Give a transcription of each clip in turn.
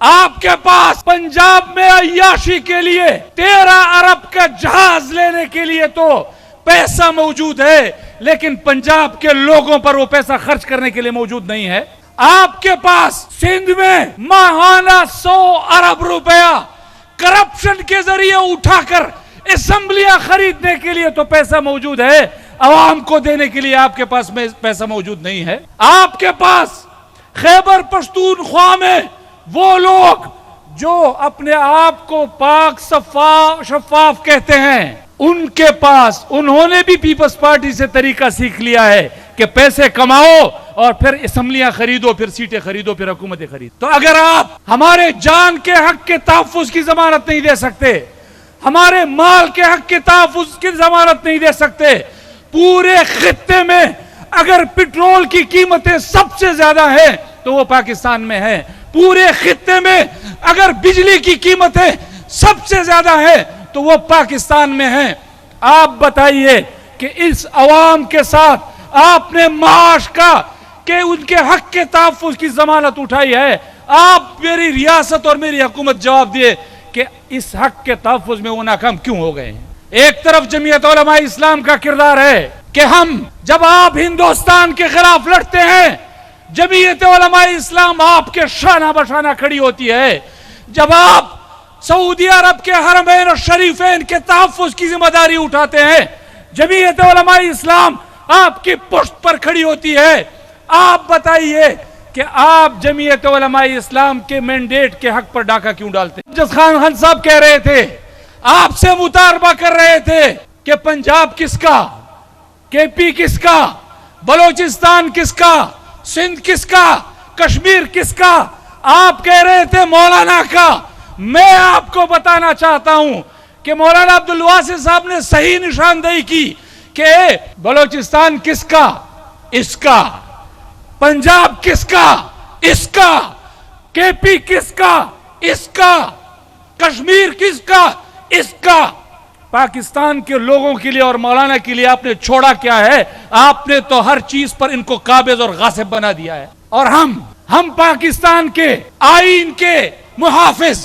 آپ کے پاس پنجاب میں عیاشی کے لیے 13 ارب کا جہاز لینے کے لیے تو پیسہ موجود ہے، لیکن پنجاب کے لوگوں پر وہ پیسہ خرچ کرنے کے لیے موجود نہیں ہے۔ آپ کے پاس سندھ میں ماہانہ 100 ارب روپیہ کرپشن کے ذریعے اٹھا کر اسمبلیاں خریدنے کے لیے تو پیسہ موجود ہے، عوام کو دینے کے لیے آپ کے پاس پیسہ موجود نہیں ہے۔ آپ کے پاس خیبر پختونخوا میں وہ لوگ جو اپنے آپ کو پاک شفاف کہتے ہیں، ان کے پاس انہوں نے بھی پیپلز پارٹی سے طریقہ سیکھ لیا ہے کہ پیسے کماؤ اور پھر اسمبلیاں خریدو، پھر سیٹیں خریدو، پھر حکومتیں خریدو۔ تو اگر آپ ہمارے جان کے حق کے تحفظ کی ضمانت نہیں دے سکتے، ہمارے مال کے حق کے تحفظ کی ضمانت نہیں دے سکتے، پورے خطے میں اگر پٹرول کی قیمتیں سب سے زیادہ ہیں تو وہ پاکستان میں ہے، پورے خطے میں اگر بجلی کی قیمتیں سب سے زیادہ ہیں تو وہ پاکستان میں ہیں۔ آپ بتائیے کہ اس عوام کے ساتھ آپ نے معاش کا کہ ان کے حق کے تحفظ کی ضمانت اٹھائی ہے، آپ میری ریاست اور میری حکومت جواب دیے کہ اس حق کے تحفظ میں وہ ناکام کیوں ہو گئے ہیں۔ ایک طرف جمعیت علماء اسلام کا کردار ہے کہ ہم جب آپ ہندوستان کے خلاف لڑتے ہیں، جمعیت علماء اسلام آپ کے شانہ بشانہ کھڑی ہوتی ہے، جب آپ سعودی عرب کے حرمین اور شریفین کے تحفظ کی ذمہ داری اٹھاتے ہیں، جمعیت علماء اسلام آپ کی پشت پر کھڑی ہوتی ہے۔ آپ بتائیے کہ آپ جمعیت علماء اسلام کے مینڈیٹ کے حق پر ڈاکہ کیوں ڈالتے ہیں؟ جس خان صاحب کہہ رہے تھے، آپ سے مطالبہ کر رہے تھے کہ پنجاب کس کا، کے پی کس کا، بلوچستان کس کا، سندھ کس کا، کشمیر کس کا، آپ کہہ رہے تھے مولانا کا۔ میں آپ کو بتانا چاہتا ہوں کہ مولانا عبدالواسع صاحب نے صحیح نشاندہی کی کہ بلوچستان کس کا، اس کا، پنجاب کس کا، اس کا، کے پی کس کا، اس کا، کشمیر کس کا، اس کا۔ پاکستان کے لوگوں کے لیے اور مولانا کے لیے آپ نے چھوڑا کیا ہے؟ آپ نے تو ہر چیز پر ان کو قابض اور غاصب بنا دیا ہے۔ اور ہم پاکستان کے آئین کے محافظ،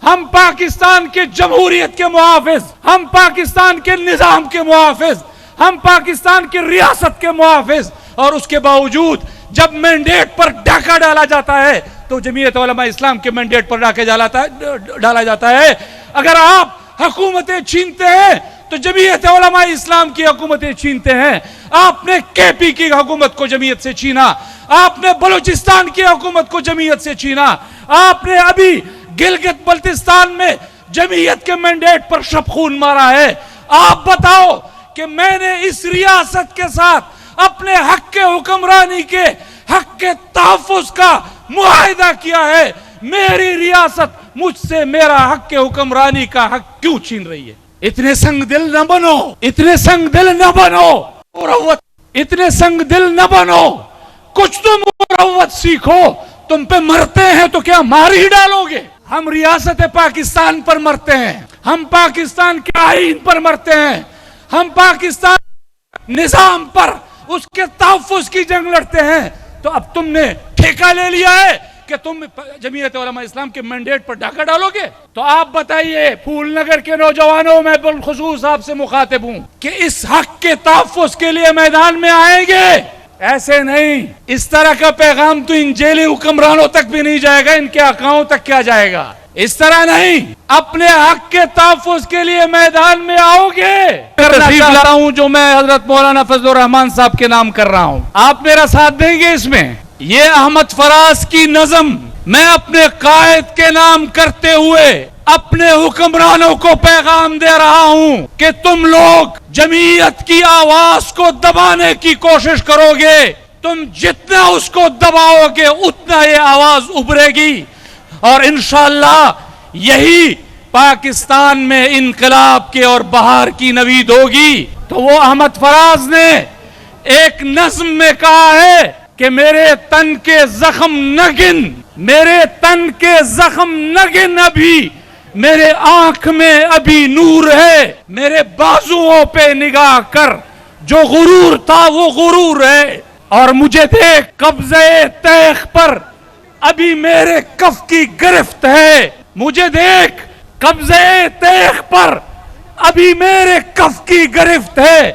ہم پاکستان کے جمہوریت کے محافظ، ہم پاکستان کے نظام کے محافظ، ہم پاکستان کی ریاست کے محافظ، اور اس کے باوجود جب مینڈیٹ پر ڈاکہ ڈالا جاتا ہے تو جمعیت علماء اسلام کے مینڈیٹ پر ڈاکہ ڈالا جاتا ہے۔ اگر آپ حکومتیں چھینتے ہیں تو جمعیت علماء اسلام کی حکومتیں چھینتے ہیں۔ آپ نے کے پی کی حکومت کو جمعیت سے چھینا، آپ نے بلوچستان کی حکومت کو جمعیت سے چھینا، آپ نے ابھی گلگت بلتستان میں جمعیت کے مینڈیٹ پر شب خون مارا ہے۔ آپ بتاؤ کہ میں نے اس ریاست کے ساتھ اپنے حق کے حکمرانی کے حق کے تحفظ کا معاہدہ کیا ہے، میری ریاست مجھ سے میرا حق کے حکمرانی کا حق کیوں چھین رہی ہے؟ اتنے سنگ دل نہ بنو، اتنے سنگ دل نہ بنو، اتنے سنگ دل نہ بنو، کچھ تم مروت سیکھو۔ تم پہ مرتے ہیں تو کیا مار ہی ڈالو گے؟ ہم ریاست پاکستان پر مرتے ہیں، ہم پاکستان کے آئین پر مرتے ہیں، ہم پاکستان نظام پر اس کے تحفظ کی جنگ لڑتے ہیں۔ تو اب تم نے ٹھیکہ لے لیا ہے کہ تم جمعیت علماء اسلام کے مینڈیٹ پر ڈاکہ ڈالو گے۔ تو آپ بتائیے، پھول نگر کے نوجوانوں میں بالخصوص آپ سے مخاطب ہوں کہ اس حق کے تحفظ کے لیے میدان میں آئیں گے؟ ایسے نہیں، اس طرح کا پیغام تو ان جیلی حکمرانوں تک بھی نہیں جائے گا، ان کے آقاؤں تک کیا جائے گا؟ اس طرح نہیں، اپنے حق کے تحفظ کے لیے میدان میں آؤ گے۔ تشریف لا رہا ہوں جو میں حضرت مولانا فضل الرحمان صاحب کے نام کر رہا ہوں، آپ میرا ساتھ دیں گے اس میں؟ یہ احمد فراز کی نظم میں اپنے قائد کے نام کرتے ہوئے اپنے حکمرانوں کو پیغام دے رہا ہوں کہ تم لوگ جمعیت کی آواز کو دبانے کی کوشش کرو گے، تم جتنا اس کو دباؤ گے اتنا یہ آواز ابھرے گی، اور انشاءاللہ یہی پاکستان میں انقلاب کے اور بہار کی نوید ہوگی۔ تو وہ احمد فراز نے ایک نظم میں کہا ہے کہ میرے تن کے زخم نہ گن، میرے تن کے زخم نہ گن، ابھی میرے آنکھ میں ابھی نور ہے، میرے بازوؤں پہ نگاہ کر، جو غرور تھا وہ غرور ہے، اور مجھے دیکھ قبضے تیغ پر ابھی میرے کف کی گرفت ہے، مجھے دیکھ قبضے تیغ پر، ابھی میرے کف کی گرفت ہے،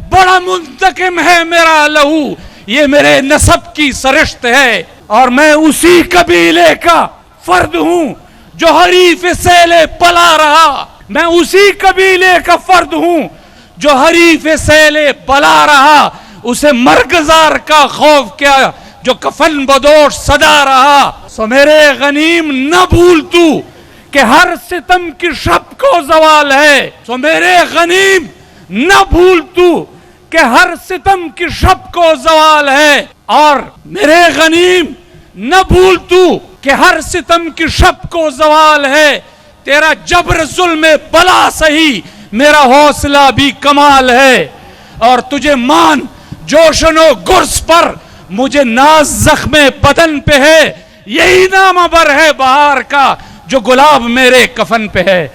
بڑا منتقم ہے میرا لہو، یہ میرے نسب کی سرشت ہے، اور میں اسی قبیلے کا فرد ہوں جو حریف سیل بلا رہا، میں اسی قبیلے کا فرد ہوں جو حریف سیل بلا رہا، اسے مرگزار کا خوف کیا جو کفن بدوش صدا رہا۔ سو میرے غنیم نہ بھول تو کہ ہر ستم کی شب کو زوال ہے، سو میرے غنیم نہ بھول تو کہ ہر ستم کی شب کو زوال ہے، اور میرے غنیم نہ بھول تو کہ ہر ستم کی شب کو زوال ہے، تیرا جبر ظلم بلا سہی میرا حوصلہ بھی کمال ہے، اور تجھے مان جوشن و گرز پر مجھے ناز زخم بدن پہ ہے، یہی نام بر ہے بہار کا جو گلاب میرے کفن پہ ہے۔